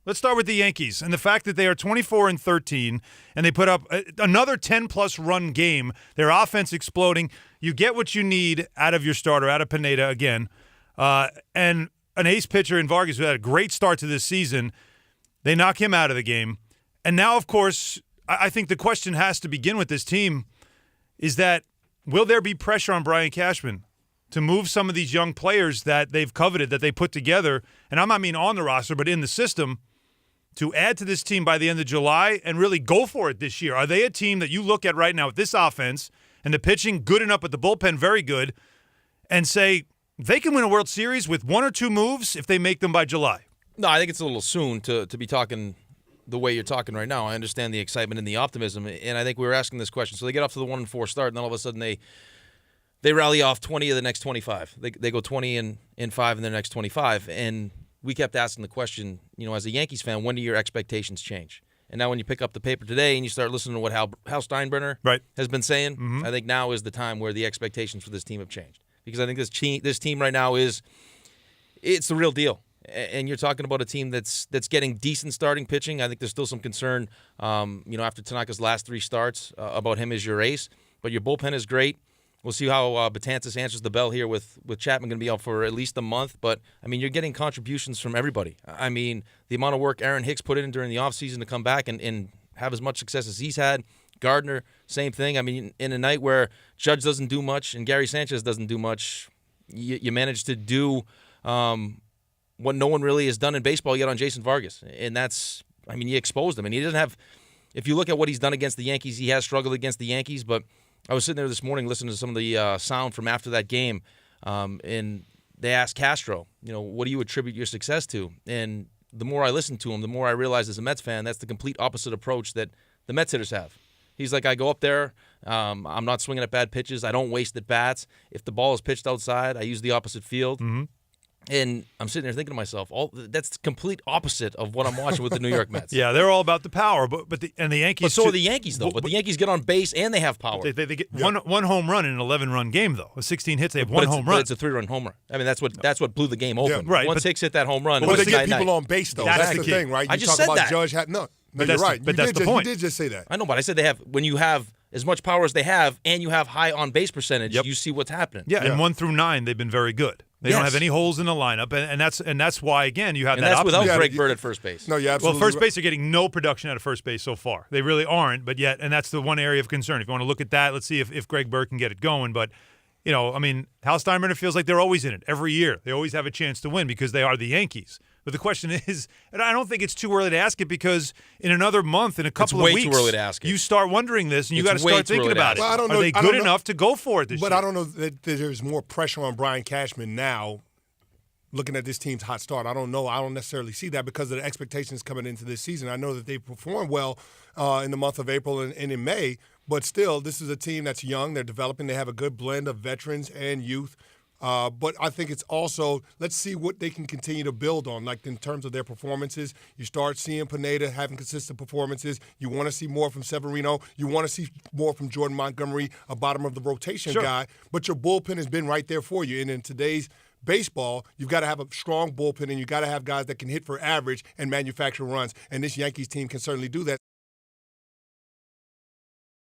Let's start with the Yankees and the fact that they are 24-13 and they put up another 10-plus run game. Their offense exploding. You get what you need out of your starter, out of Pineda again, and an ace pitcher in Vargas who had a great start to this season. They knock him out of the game. And now, of course, I think the question has to begin with this team is that will there be pressure on Brian Cashman to move some of these young players that they've coveted, that they put together, and I mean on the roster, but in the system, to add to this team by the end of July and really go for it this year? Are they a team that you look at right now with this offense and the pitching good enough, but the bullpen very good, and say they can win a World Series with one or two moves if they make them by July? No, I think it's a little soon to be talking the way you're talking right now. I understand the excitement and the optimism, and I think we were asking this question. So they get off to the 1-4 start, and then all of a sudden they rally off 20 of the next 25. They go 20-5 in their next 25, and we kept asking the question, as a Yankees fan, when do your expectations change? And now when you pick up the paper today and you start listening to what Hal Steinbrenner has been saying, I think now is the time where the expectations for this team have changed. Because I think this team right now it's the real deal. And you're talking about a team that's getting decent starting pitching. I think there's still some concern, after Tanaka's last 3 starts about him as your ace. But your bullpen is great. We'll see how Betances answers the bell here with Chapman going to be out for at least a month. But, you're getting contributions from everybody. The amount of work Aaron Hicks put in during the offseason to come back and have as much success as he's had. Gardner, same thing. In a night where Judge doesn't do much and Gary Sanchez doesn't do much, you manage to do what no one really has done in baseball yet on Jason Vargas. And that's, you exposed him. And he doesn't have, if you look at what he's done against the Yankees, he has struggled against the Yankees, but I was sitting there this morning listening to some of the sound from after that game, and they asked Castro, what do you attribute your success to? And the more I listened to him, the more I realized as a Mets fan, that's the complete opposite approach that the Mets hitters have. He's like, I go up there, I'm not swinging at bad pitches, I don't waste at bats. If the ball is pitched outside, I use the opposite field. Mm-hmm. And I'm sitting there thinking to myself, that's the complete opposite of what I'm watching with the New York Mets. Yeah, they're all about the power, but the Yankees. But so are the Yankees, though. But the Yankees get on base and they have power. They get one home run in an 11-run game, though. With 16 hits, they have one home run. But it's a 3-run homer. That's what blew the game open. Yeah, right. Once Hicks hit that home run, but they get people night. On base, though. That's the thing, right? I just said that. Judge no, you're right. But that's the point. You did just say that. I know, but I said when you have as much power as they have and you have high on-base percentage, you see what's happening. Yeah, and 1 through 9, they've been very good. They don't have any holes in the lineup, and that's why, again, you have and that option. option. Without Greg Bird at first base. No, yeah, absolutely. Well, first base are getting no production out of first base so far. They really aren't, but yet, and that's the one area of concern. If you want to look at that, let's see if Greg Bird can get it going. But, Hal Steinbrenner feels like they're always in it every year. They always have a chance to win because they are the Yankees. But the question is, and I don't think it's too early to ask it because in another month, in a couple of weeks, it's way too early to ask it. You start wondering this, and you got to start thinking about it. Well, I don't know, are they good enough to go for it this year? But I don't know that there's more pressure on Brian Cashman now. Looking at this team's hot start, I don't know. I don't necessarily see that because of the expectations coming into this season. I know that they performed well in the month of April and in May, but still, this is a team that's young. They're developing. They have a good blend of veterans and youth. But I think it's also, let's see what they can continue to build on, like in terms of their performances. You start seeing Pineda having consistent performances. You want to see more from Severino. You want to see more from Jordan Montgomery, a bottom of the rotation guy. But your bullpen has been right there for you. And in today's baseball, you've got to have a strong bullpen, and you've got to have guys that can hit for average and manufacture runs. And this Yankees team can certainly do that.